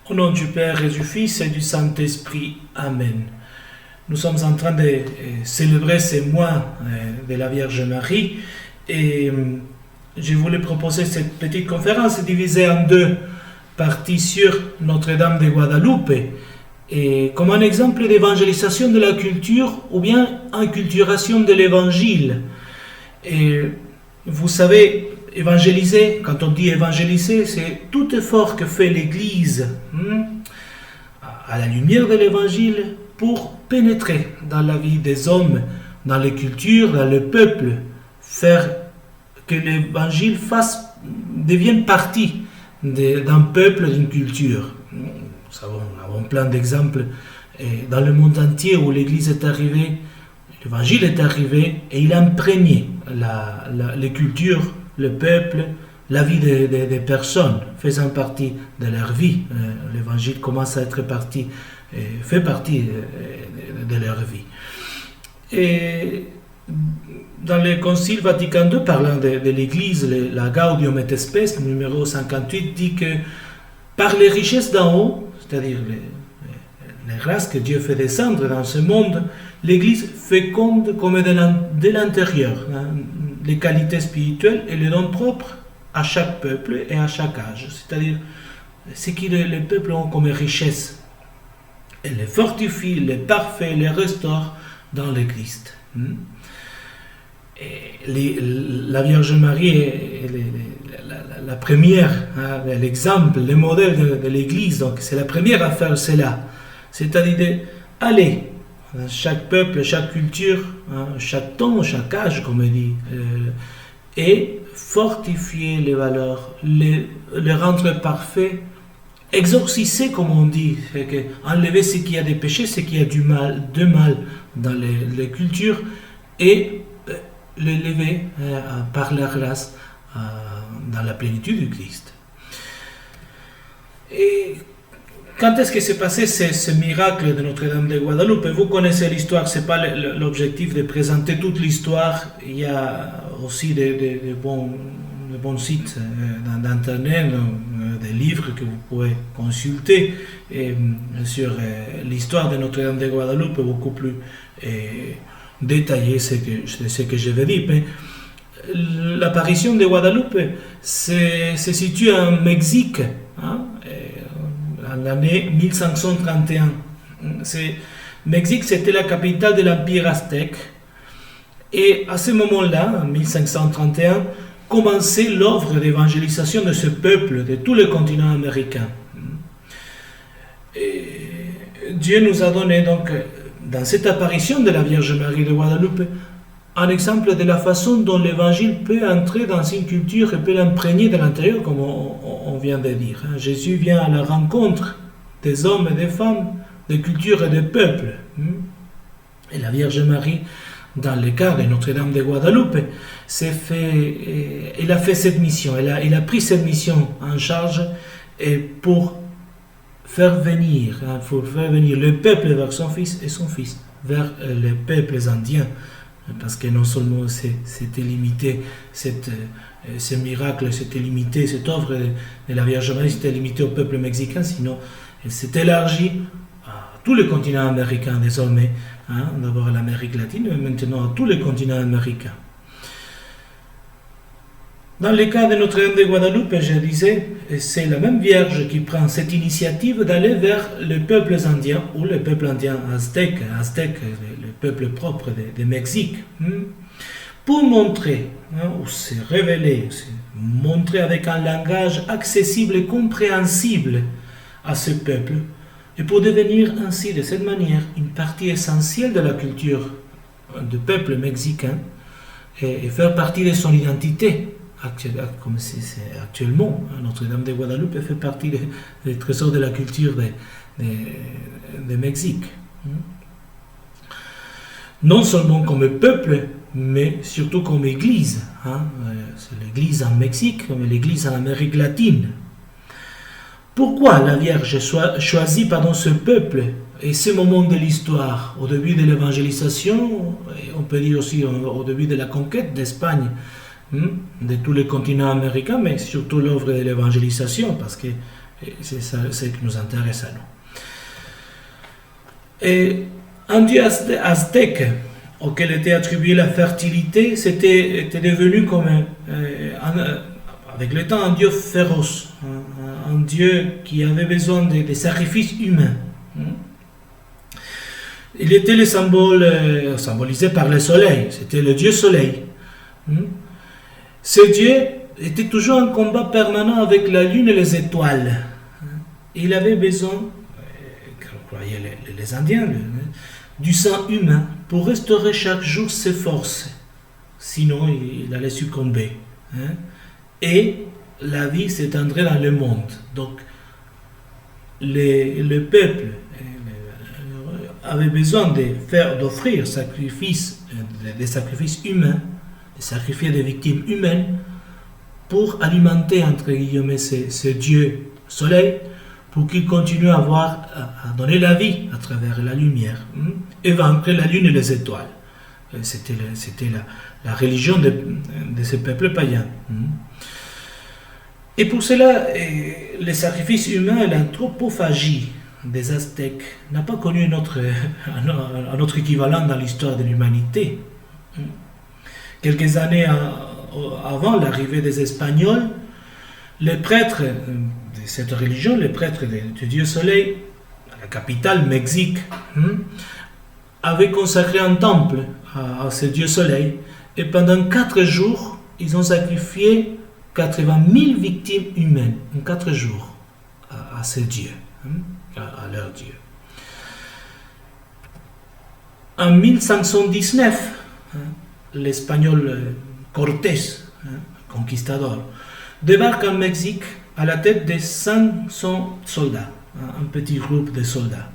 Au nom du Père et du Fils et du Saint-Esprit. Amen. Nous sommes en train de célébrer ces mois de la Vierge Marie et je voulais proposer cette petite conférence divisée en deux parties sur Notre-Dame de Guadalupe et comme un exemple d'évangélisation de la culture ou bien inculturation de l'évangile. Et vous savez, évangéliser, quand on dit évangéliser, c'est tout effort que fait l'Église à la lumière de l'Évangile pour pénétrer dans la vie des hommes, dans les cultures, dans le peuple, faire que l'Évangile devienne partie d'un peuple, d'une culture. Nous avons plein d'exemples dans le monde entier où l'Église est arrivée, l'Évangile est arrivé et il a imprégné les cultures, le peuple, la vie des personnes, faisant partie de leur vie. L'Évangile commence à être fait partie de leur vie. Et dans le Concile Vatican II, parlant de l'Église, la Gaudium et Spes, numéro 58, dit que par les richesses d'en haut, c'est-à-dire les grâces que Dieu fait descendre dans ce monde, l'Église féconde comme de l'intérieur, les qualités spirituelles et les dons propres à chaque peuple et à chaque âge, c'est-à-dire ce que les peuples ont comme richesse. Elle les fortifie, les parfait, les restaure dans le Christ. La Vierge Marie est la première, l'exemple, le modèle de l'Église, donc c'est la première à faire cela, c'est-à-dire d'aller dans chaque peuple, chaque culture, chaque temps, chaque âge, comme on dit, et fortifier les valeurs, les rendre parfaits, exorciser, comme on dit, enlever ce qui a des péchés, ce qui a de mal dans les cultures, et l'élever par la grâce dans la plénitude du Christ. Et quand est-ce que s'est passé ce miracle de Notre-Dame de Guadalupe? Vous connaissez l'histoire, ce n'est pas l'objectif de présenter toute l'histoire. Il y a aussi de bons sites d'internet, des livres que vous pouvez consulter sur l'histoire de Notre-Dame de Guadalupe, beaucoup plus détaillé ce que je vais dire. Mais l'apparition de Guadalupe se situe en Mexique, en l'année 1531. Mexique, c'était la capitale de l'Empire aztèque. Et à ce moment-là, en 1531, commençait l'œuvre d'évangélisation de ce peuple, de tout le continent américain. Et Dieu nous a donné donc, dans cette apparition de la Vierge Marie de Guadalupe, un exemple de la façon dont l'évangile peut entrer dans une culture et peut l'imprégner de l'intérieur, comme on vient de dire. Jésus vient à la rencontre des hommes et des femmes, des cultures et des peuples. Et la Vierge Marie, dans le cas de Notre-Dame de Guadalupe, elle a fait cette mission, elle a pris cette mission en charge pour faire venir le peuple vers son fils et son fils vers les peuples indiens. Parce que non seulement c'était limité, ce miracle, c'était limité, cette œuvre de la Vierge Marie, c'était limité au peuple mexicain, sinon elle s'est élargie à tout le continent américain désormais, d'abord à l'Amérique latine, mais maintenant à tout le continent américain. Dans le cas de Notre-Dame de Guadalupe, je disais, c'est la même Vierge qui prend cette initiative d'aller vers les peuples indiens, ou le peuple indien aztèque, le peuple propre de Mexique, pour montrer, ou se révéler, montrer avec un langage accessible et compréhensible à ce peuple, et pour devenir ainsi, de cette manière, une partie essentielle de la culture du peuple mexicain, et faire partie de son identité. Comme c'est actuellement, Notre-Dame de Guadalupe fait partie des trésors de la culture de Mexique. Non seulement comme peuple, mais surtout comme Église. C'est l'Église en Mexique, comme l'Église en Amérique latine. Pourquoi la Vierge choisit ce peuple et ce moment de l'histoire, au début de l'évangélisation, et on peut dire aussi au début de la conquête d'Espagne, de tous les continents américains, mais surtout l'œuvre de l'évangélisation, parce que Et c'est ça ce qui nous intéresse à nous. Et un dieu aztèque auquel était attribuée la fertilité, était devenu comme avec le temps un dieu féroce, un dieu qui avait besoin de sacrifices humains. Il était le symbole symbolisé par le soleil, c'était le dieu soleil. Ce dieu était toujours en combat permanent avec la lune et les étoiles. Il avait besoin, croyaient les Indiens, du sang humain pour restaurer chaque jour ses forces. Sinon, il allait succomber. Et la vie s'étendrait dans le monde. Donc, le peuple avait besoin d'offrir des sacrifices humains, de sacrifier des victimes humaines pour alimenter, entre guillemets, ce Dieu soleil, pour qu'il continue à donner la vie à travers la lumière et vaincre la lune et les étoiles. C'était la religion de ce peuple païen. Et pour cela, les sacrifices humains et l'anthropophagie des Aztèques n'a pas connu un autre équivalent dans l'histoire de l'humanité. Quelques années avant l'arrivée des Espagnols, les prêtres de cette religion, les prêtres du Dieu Soleil, à la capitale, Mexique, avaient consacré un temple à ce Dieu Soleil, et pendant 4 jours, ils ont sacrifié 80 000 victimes humaines en 4 jours à ce Dieu, à leur Dieu. En 1519, l'Espagnol Cortés, conquistador, débarque en Mexique à la tête de 500 soldats, un petit groupe de soldats.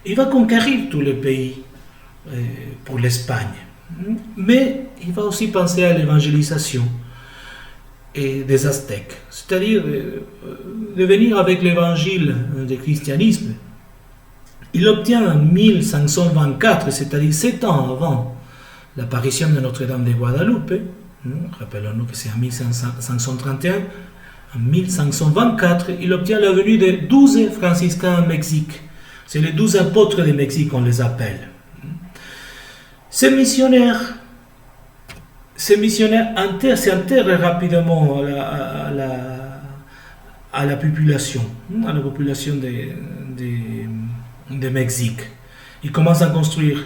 Il va conquérir tout le pays pour l'Espagne, mais il va aussi penser à l'évangélisation des Aztèques, c'est-à-dire de venir avec l'évangile du christianisme. Il obtient en 1524, c'est-à-dire 7 ans avant l'apparition de Notre-Dame de Guadalupe, rappelons-nous que c'est en 1531, en 1524, il obtient la venue de 12 franciscains en Mexique. C'est les 12 apôtres de Mexique, on les appelle. Ces missionnaires s'intègrent rapidement à la population de Mexique. Ils commencent à construire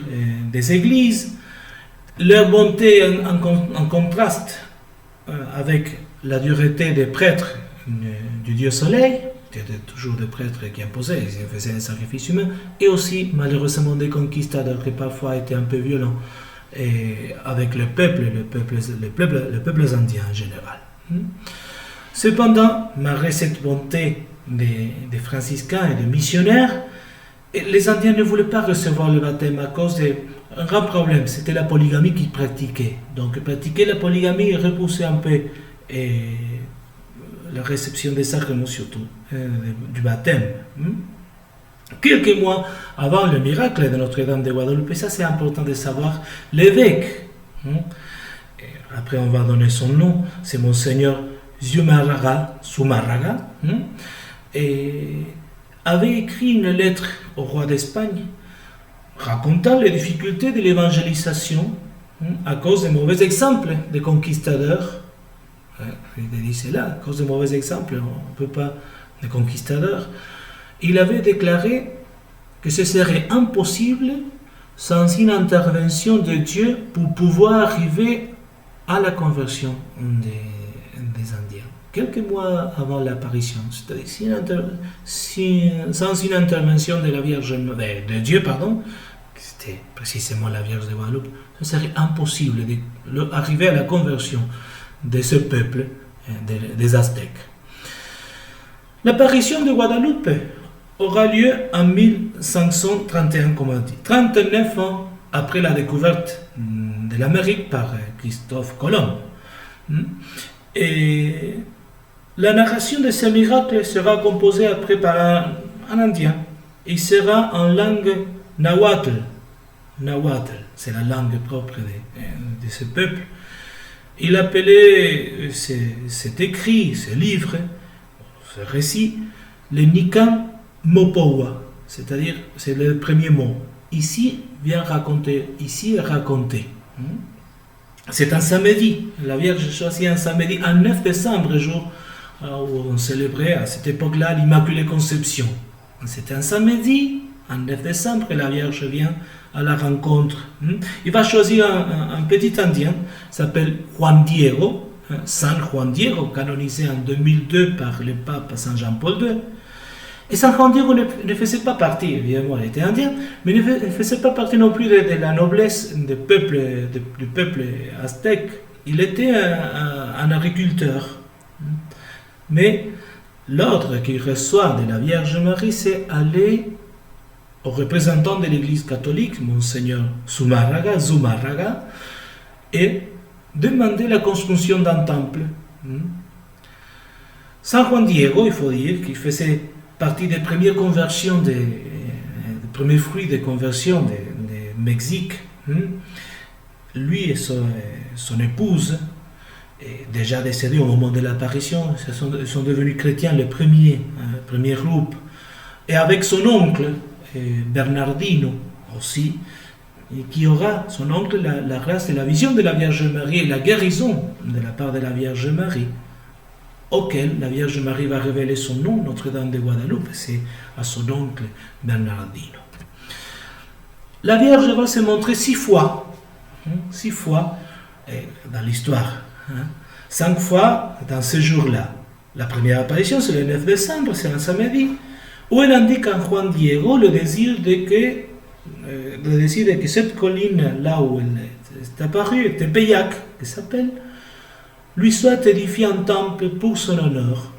des églises. Leur bonté en contraste avec la dureté des prêtres du Dieu Soleil, c'était toujours des prêtres qui imposaient, ils faisaient des sacrifices humains, et aussi malheureusement des conquistadors qui parfois étaient un peu violents avec les peuples indiens en général. Cependant, malgré cette bonté des franciscains et des missionnaires, les Indiens ne voulaient pas recevoir le baptême à cause d'un grand problème, c'était la polygamie qu'ils pratiquaient. Donc pratiquer la polygamie repoussait un peu la réception des sacrements, surtout du baptême. Quelques mois avant le miracle de Notre-Dame de Guadalupe, ça c'est important de savoir, l'évêque, après on va donner son nom, c'est Monseigneur Zumárraga, avait écrit une lettre au roi d'Espagne racontant les difficultés de l'évangélisation à cause des mauvais exemples des conquistadeurs. Il dit cela, à cause des mauvais exemples, on ne peut pas, des conquistadeurs. Il avait déclaré que ce serait impossible sans une intervention de Dieu pour pouvoir arriver à la conversion des Indiens. Quelques mois avant l'apparition, c'est-à-dire sans une intervention de Dieu, c'était précisément la Vierge de Guadalupe, ce serait impossible d'arriver à la conversion de ce peuple, des Aztèques. L'apparition de Guadalupe aura lieu en 1531, comme on dit, 39 ans après la découverte de l'Amérique par Christophe Colomb. Et la narration de ce miracle sera composée après par un Indien. Il sera en langue nahuatl. Nahuatl, c'est la langue propre de ce peuple. Il appelait cet écrit, ce livre, ce récit, le Nikan Mopowa, c'est-à-dire c'est le premier mot. Ici vient raconter, ici est raconté. C'est un samedi. La Vierge choisit un samedi, un 9 décembre, jour où on célébrait à cette époque-là l'Immaculée Conception. C'est un samedi, un 9 décembre, et la Vierge vient à la rencontre. Il va choisir un petit Indien, s'appelle Juan Diego, San Juan Diego, canonisé en 2002 par le pape Saint Jean-Paul II. Et San Juan Diego ne faisait pas partie, évidemment, il était indien, mais ne faisait pas partie non plus de la noblesse du peuple aztèque. Il était un agriculteur. Mais l'ordre qu'il reçoit de la Vierge Marie, c'est aller au représentant de l'Église catholique, Monseigneur Zumárraga, et demander la construction d'un temple. San Juan Diego, il faut dire qu'il faisait partie des premières conversions, des premiers fruits de conversion de Mexique. Lui et son épouse, déjà décédés au moment de l'apparition, sont devenus chrétiens, le premier groupe. Et avec son oncle, Bernardino aussi, qui aura, son oncle, la grâce et la vision de la Vierge Marie et la guérison de la part de la Vierge Marie, auquel la Vierge Marie va révéler son nom, Notre-Dame de Guadalupe, c'est à son oncle Bernardino. La Vierge va se montrer 6 fois dans l'histoire, 5 fois dans ce jour-là. La première apparition, c'est le 9 décembre, c'est un samedi, où elle indique à Juan Diego le désir de que cette colline, là où elle est apparue, Tepeyac, qui s'appelle, lui soit édifié un temple pour son honneur.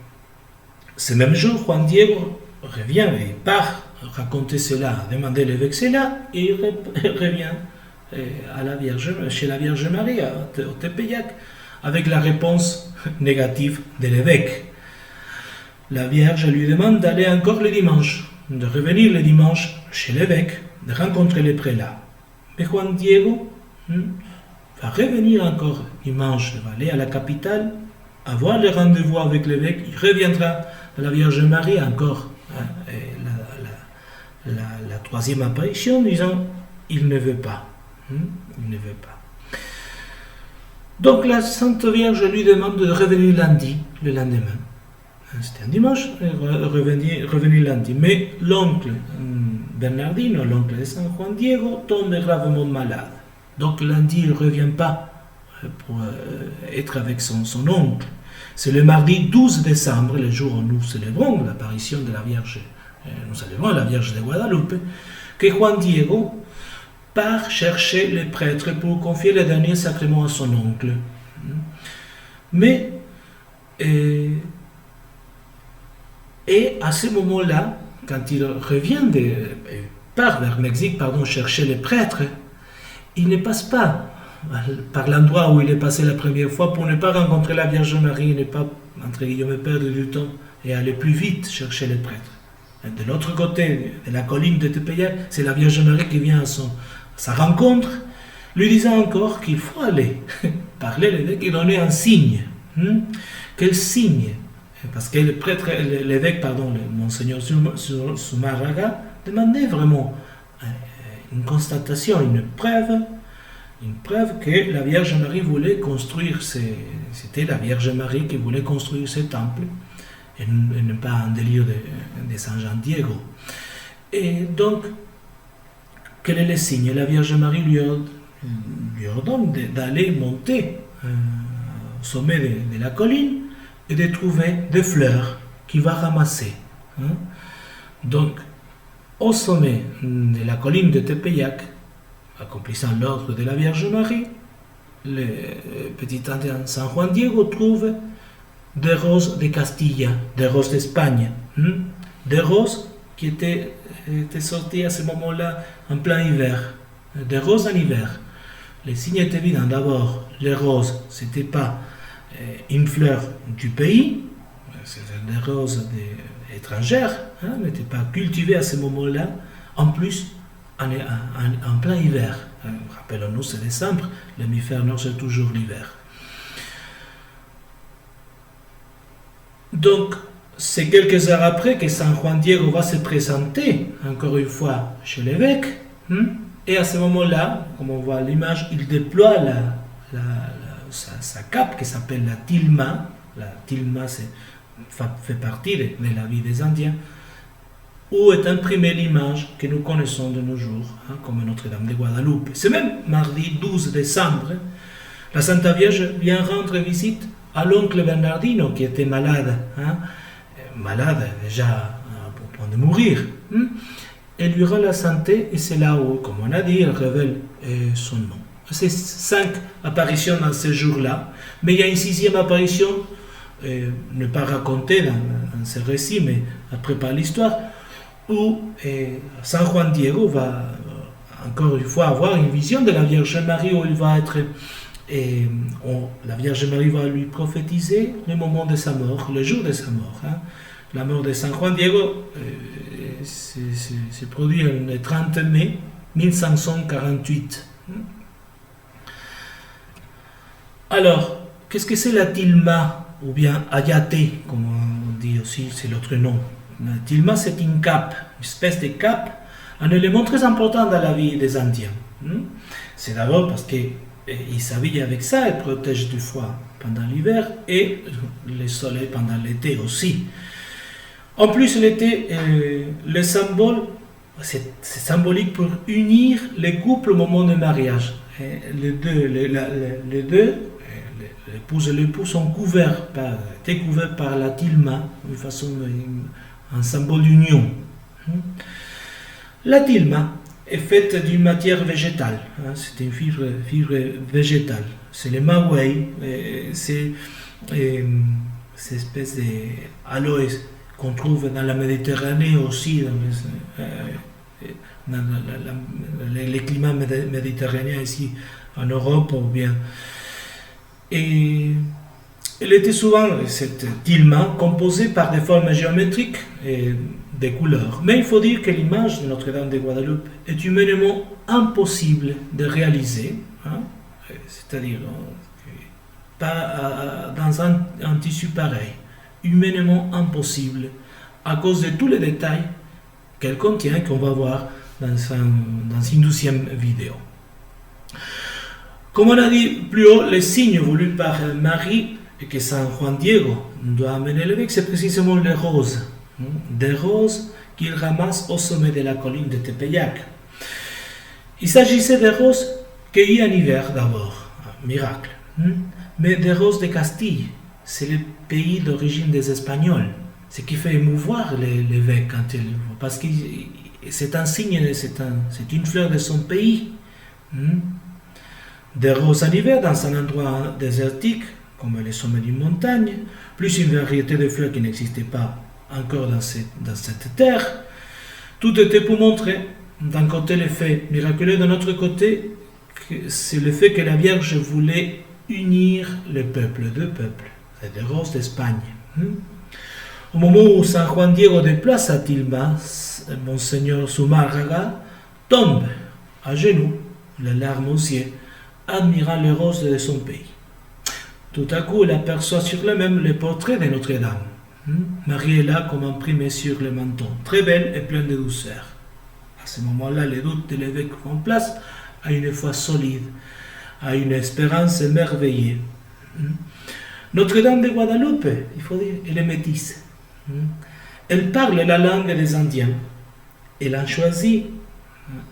Ce même jour, Juan Diego revient et part raconter cela, demander l'évêque cela, et il revient chez la Vierge Marie, au Tepeyac, avec la réponse négative de l'évêque. La Vierge lui demande d'aller encore le dimanche, de revenir le dimanche chez l'évêque, de rencontrer les prélats. Mais Juan Diego va revenir encore dimanche, il va aller à la capitale, avoir le rendez-vous avec l'évêque, il reviendra à la Vierge Marie encore la troisième apparition, disant il ne veut pas. Il ne veut pas. Donc la Sainte Vierge lui demande de revenir lundi, le lendemain. C'était un dimanche, revenir lundi. Mais l'oncle Bernardino, l'oncle de San Juan Diego, tombe gravement malade. Donc lundi, il ne revient pas pour être avec son oncle. C'est le mardi 12 décembre, le jour où nous célébrons l'apparition de la Vierge, nous célébrons la Vierge de Guadalupe, que Juan Diego part chercher les prêtres pour confier le dernier sacrement à son oncle. Mais, et à ce moment-là, quand il revient, part vers Mexique, chercher les prêtres, il ne passe pas par l'endroit où il est passé la première fois pour ne pas rencontrer la Vierge Marie, ne pas, entre guillemets, perdre du temps et aller plus vite chercher les prêtres. De l'autre côté de la colline de Tepeyac, c'est la Vierge Marie qui vient à sa rencontre, lui disant encore qu'il faut aller parler l'évêque et donner un signe. Quel signe? Parce que l'évêque, le Monseigneur Zumárraga, demandait vraiment une constatation, une preuve que la Vierge Marie voulait construire, c'était la Vierge Marie qui voulait construire ce temple, et non pas un délire de Saint Jean Diego. Et donc, quel est le signe? La Vierge Marie lui ordonne d'aller monter au sommet de la colline et de trouver des fleurs qu'il va ramasser. Donc, au sommet de la colline de Tepeyac, accomplissant l'ordre de la Vierge Marie, le petit indien San Juan Diego trouve des roses de Castilla, des roses d'Espagne, des roses qui étaient sorties à ce moment-là en plein hiver, des roses en hiver. Le signe est évident. D'abord, les roses, ce n'était pas une fleur du pays, c'était des roses étrangères, n'étaient pas cultivées à ce moment-là, en plus en plein hiver. Rappelons-nous, c'est décembre, l'hémisphère nord c'est toujours l'hiver. Donc, c'est quelques heures après que San Juan Diego va se présenter, encore une fois, chez l'évêque. Et à ce moment-là, comme on voit à l'image, il déploie sa cape qui s'appelle la tilma. La tilma fait partie de la vie des Indiens, où est imprimée l'image que nous connaissons de nos jours, comme Notre-Dame de Guadeloupe. C'est même mardi 12 décembre, la Sainte Vierge vient rendre visite à l'oncle Bernardino qui était malade, malade déjà au point de mourir. Elle lui rend la santé et c'est là où, comme on a dit, elle révèle son nom. C'est 5 apparitions dans ce jour-là, mais il y a une 6e apparition, ne pas racontée dans ce récit, mais après par l'histoire, où San Juan Diego va encore une fois avoir une vision de la Vierge Marie où il va être, la Vierge Marie va lui prophétiser le moment de sa mort, le jour de sa mort. La mort de San Juan Diego s'est produite le 30 mai 1548. Alors, qu'est-ce que c'est la tilma, ou bien ayate, comme on dit aussi, c'est l'autre nom. La tilma, c'est une cape, une espèce de cape, un élément très important dans la vie des Indiens. C'est d'abord parce qu'ils s'habillent avec ça, ils protègent du froid pendant l'hiver et le soleil pendant l'été aussi. En plus, l'été, le symbole, c'est symbolique pour unir les couples au moment du mariage. Les deux, l'épouse et l'époux sont découverts par la tilma, de façon, un symbole d'union. La tilma est faite d'une matière végétale, c'est une fibre végétale. C'est le maouei, c'est cette espèce d'aloès qu'on trouve dans la Méditerranée aussi, dans les climats méditerranéens ici en Europe ou bien. Et elle était souvent, cette tilma, composée par des formes géométriques et des couleurs. Mais il faut dire que l'image de Notre-Dame de Guadeloupe est humainement impossible de réaliser, c'est-à-dire pas dans un tissu pareil, humainement impossible, à cause de tous les détails qu'elle contient, qu'on va voir dans une 12e vidéo. Comme on a dit plus haut, les signes voulus par Marie et que San Juan Diego doit amener l'évêque, c'est précisément les roses. Des roses qu'il ramasse au sommet de la colline de Tepeyac. Il s'agissait des roses cueillies en hiver d'abord, miracle, mais des roses de Castille, c'est le pays d'origine des Espagnols, ce qui fait émouvoir l'évêque quand il, parce que c'est un signe, c'est une fleur de son pays. Des roses en hiver dans un endroit désertique, comme les sommets d'une montagne, plus une variété de fleurs qui n'existait pas encore dans cette terre. Tout était pour montrer, d'un côté, l'effet miraculeux, de l'autre côté, c'est le fait que la Vierge voulait unir les peuples, deux peuples, c'est des roses d'Espagne. Au moment où San Juan Diego déplace à Tilma, Monseigneur Zumárraga tombe à genoux, les larmes aux yeux, admirant les roses de son pays. Tout à coup, il aperçoit sur le même le portrait de Notre-Dame. Marie est là comme imprimée sur le menton, très belle et pleine de douceur. À ce moment-là, les doutes de l'évêque font place à une foi solide, à une espérance émerveillée. Notre-Dame de Guadeloupe, il faut dire, elle est métisse. Elle parle la langue des Indiens. Elle a choisi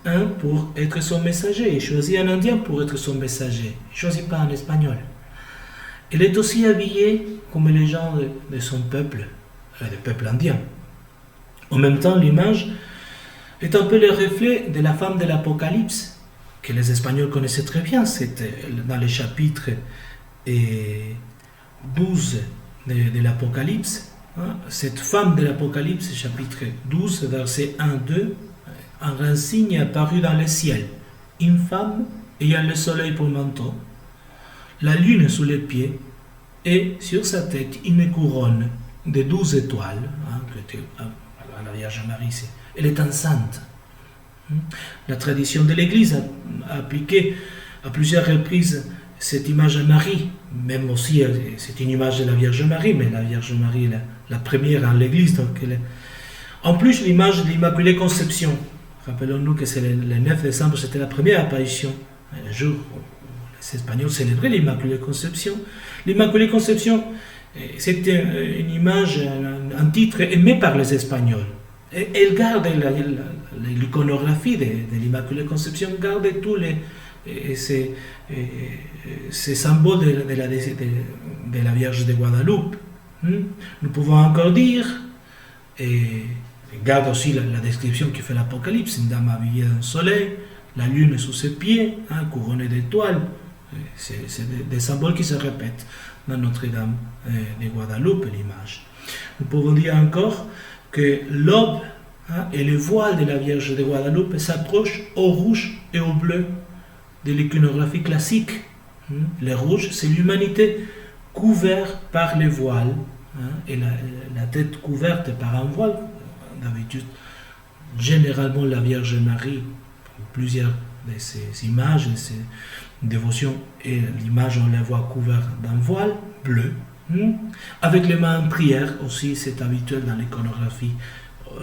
un pour être son messager. Elle choisit un Indien pour être son messager. Elle ne choisit pas un Espagnol. Elle est aussi habillée comme les gens de son peuple, le peuple indien. En même temps, l'image est un peu le reflet de la femme de l'Apocalypse, que les Espagnols connaissaient très bien. C'était dans les chapitres 12 de l'Apocalypse. Cette femme de l'Apocalypse, chapitre 12, verset 1-2, un signe apparu dans le ciel. Une femme ayant le soleil pour manteau, la lune sous les pieds, et sur sa tête une couronne de 12 étoiles. La Vierge Marie, elle est enceinte. La tradition de l'Église a appliqué à plusieurs reprises cette image à Marie, même aussi c'est une image de la Vierge Marie, mais la Vierge Marie est la première en l'église. En plus, l'image de l'Immaculée Conception. Rappelons-nous que c'est le 9 décembre, c'était la première apparition. Le jour où les Espagnols célébraient l'Immaculée Conception. L'Immaculée Conception, c'était une image, un titre aimé par les Espagnols. Et elle garde l'iconographie de l'Immaculée Conception, garde tous ces symboles de la Vierge de Guadeloupe. Nous pouvons encore dire, et garde aussi la description qui fait l'Apocalypse, une dame habillée d'un soleil, la lune sous ses pieds, couronnée d'étoiles. C'est des symboles qui se répètent dans Notre-Dame de Guadeloupe, l'image. Nous pouvons dire encore que l'aube et le voile de la Vierge de Guadeloupe s'approchent au rouge et au bleu de l'iconographie classique. Le rouge, c'est l'humanité couverte par les voiles, et la tête couverte par un voile. D'habitude, généralement, la Vierge Marie, plusieurs de ces images, de ces dévotions, et l'image, on la voit couverte d'un voile bleu, avec les mains en prière aussi, c'est habituel dans l'iconographie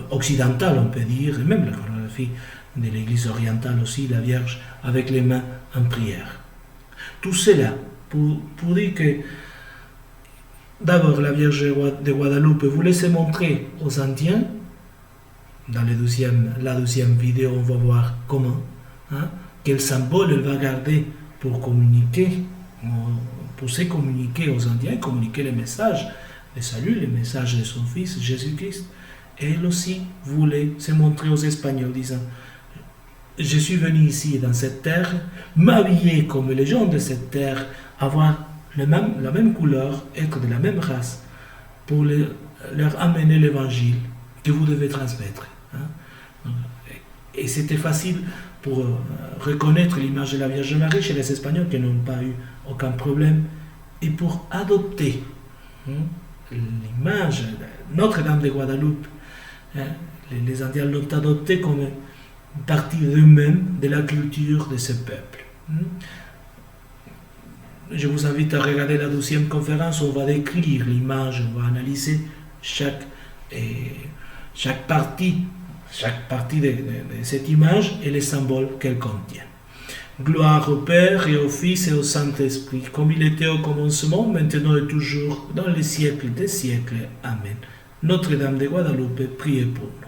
occidentale, on peut dire, et même l'iconographie de l'église orientale aussi, la Vierge avec les mains en prière. Tout cela pour dire que d'abord la Vierge de Guadeloupe voulait se montrer aux Indiens. Dans la deuxième vidéo, on va voir comment, quel symbole elle va garder pour communiquer, pour se communiquer aux Indiens, communiquer les messages de salut, les messages de son Fils Jésus-Christ. Et elle aussi voulait se montrer aux Espagnols, disant: je suis venu ici dans cette terre, m'habiller comme les gens de cette terre, avoir la même couleur, être de la même race, pour leur amener l'évangile que vous devez transmettre. Et c'était facile pour reconnaître l'image de la Vierge Marie chez les Espagnols qui n'ont pas eu aucun problème, et pour adopter l'image de Notre-Dame de Guadeloupe. Les Indiens l'ont adopté comme une partie d'eux-mêmes, de la culture de ce peuple. Je vous invite à regarder la deuxième conférence où on va décrire l'image, on va analyser chaque partie de cette image et les symboles qu'elle contient. Gloire au Père et au Fils et au Saint-Esprit, comme il était au commencement, maintenant et toujours, dans les siècles des siècles. Amen. Notre-Dame de Guadeloupe, priez pour nous.